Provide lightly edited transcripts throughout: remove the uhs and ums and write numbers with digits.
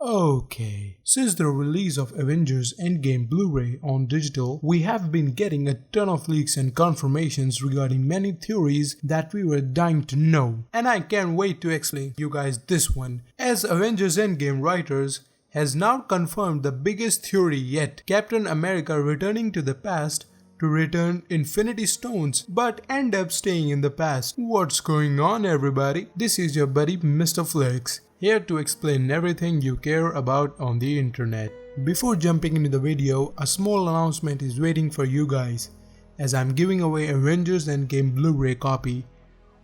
Okay, since the release of Avengers Endgame Blu-ray on digital, we have been getting a ton of leaks and confirmations regarding many theories that we were dying to know. And I can't wait to explain you guys this one, as Avengers Endgame writers has now confirmed the biggest theory yet, Captain America returning to the past to return Infinity Stones but end up staying in the past. What's going on, everybody? This is your buddy Mr. Flex, here to explain everything you care about on the internet. Before jumping into the video, a small announcement is waiting for you guys, as I'm giving away Avengers Endgame Blu-ray copy.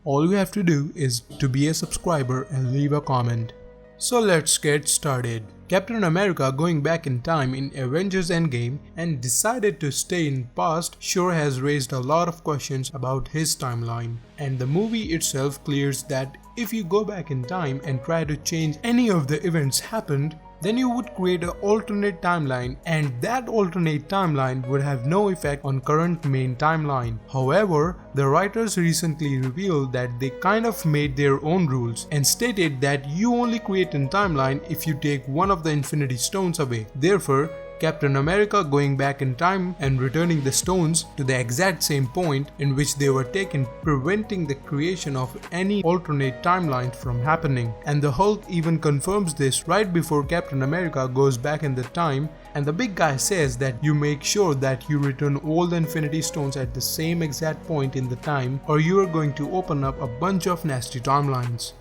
All you have to do is to be a subscriber and leave a comment. So let's get started. Captain America going back in time in Avengers Endgame and decided to stay in past sure has raised a lot of questions about his timeline. And the movie itself clears that if you go back in time and try to change any of the events happened, then you would create an alternate timeline, and that alternate timeline would have no effect on current main timeline. However, the writers recently revealed that they kind of made their own rules and stated that you only create a timeline if you take one of the Infinity Stones away. Therefore, Captain America going back in time and returning the stones to the exact same point in which they were taken, preventing the creation of any alternate timelines from happening. And the Hulk even confirms this right before Captain America goes back in the time, and the big guy says that you make sure that you return all the Infinity Stones at the same exact point in the time, or you are going to open up a bunch of nasty timelines.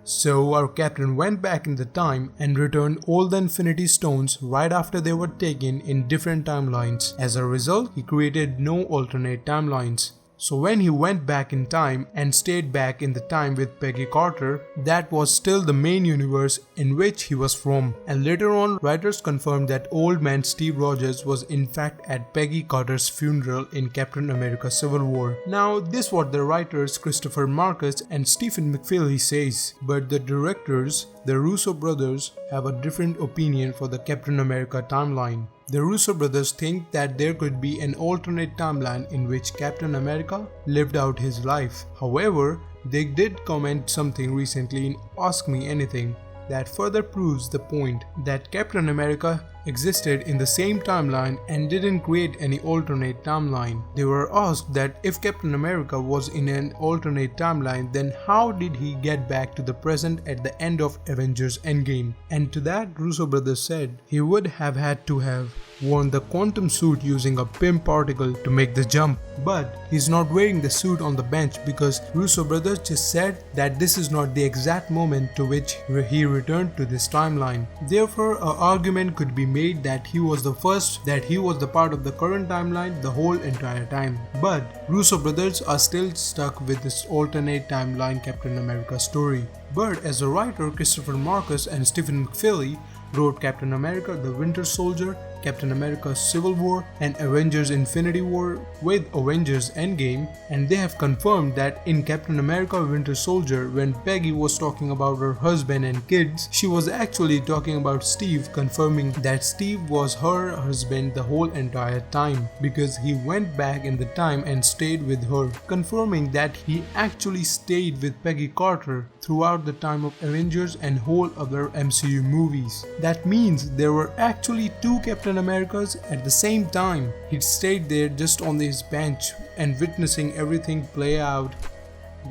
So our captain went back in the time and returned all the Infinity Stones right after they were taken in different timelines. As a result, he created no alternate timelines. So when he went back in time and stayed back in the time with Peggy Carter, that was still the main universe in which he was from. And later on, writers confirmed that old man Steve Rogers was in fact at Peggy Carter's funeral in Captain America Civil War. Now this is what the writers Christopher Marcus and Stephen McFeely says, but the directors, the Russo brothers, have a different opinion for the Captain America timeline. The Russo brothers think that there could be an alternate timeline in which Captain America lived out his life. However, they did comment something recently in Ask Me Anything that further proves the point that Captain America existed in the same timeline and didn't create any alternate timeline. They were asked that if Captain America was in an alternate timeline, then how did he get back to the present at the end of Avengers Endgame? And to that, Russo brothers said he would have had to have worn the quantum suit using a Pym particle to make the jump. But he's not wearing the suit on the bench because Russo brothers just said that this is not the exact moment to which he returned to this timeline. Therefore, an argument could be made that he was the part of the current timeline the whole entire time. But Russo brothers are still stuck with this alternate timeline Captain America story. But as a writer, Christopher Marcus and Stephen McFeely wrote Captain America the Winter Soldier, Captain America Civil War and Avengers Infinity War with Avengers Endgame, and they have confirmed that in Captain America Winter Soldier, when Peggy was talking about her husband and kids, she was actually talking about Steve, confirming that Steve was her husband the whole entire time because he went back in the time and stayed with her, confirming that he actually stayed with Peggy Carter throughout the time of Avengers and whole other MCU movies. That means there were actually two Captain Americas at the same time. He stayed there just on his bench and witnessing everything play out.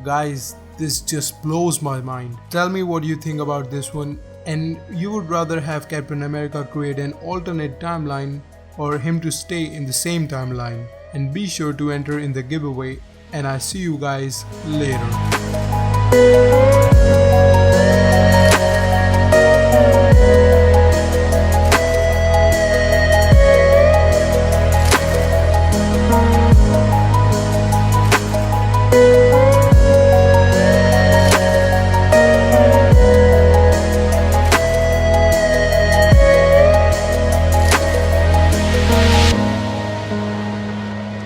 Guys, this just blows my mind. Tell me what you think about this one, and you would rather have Captain America create an alternate timeline or him to stay in the same timeline? And be sure to enter in the giveaway, and I see you guys later.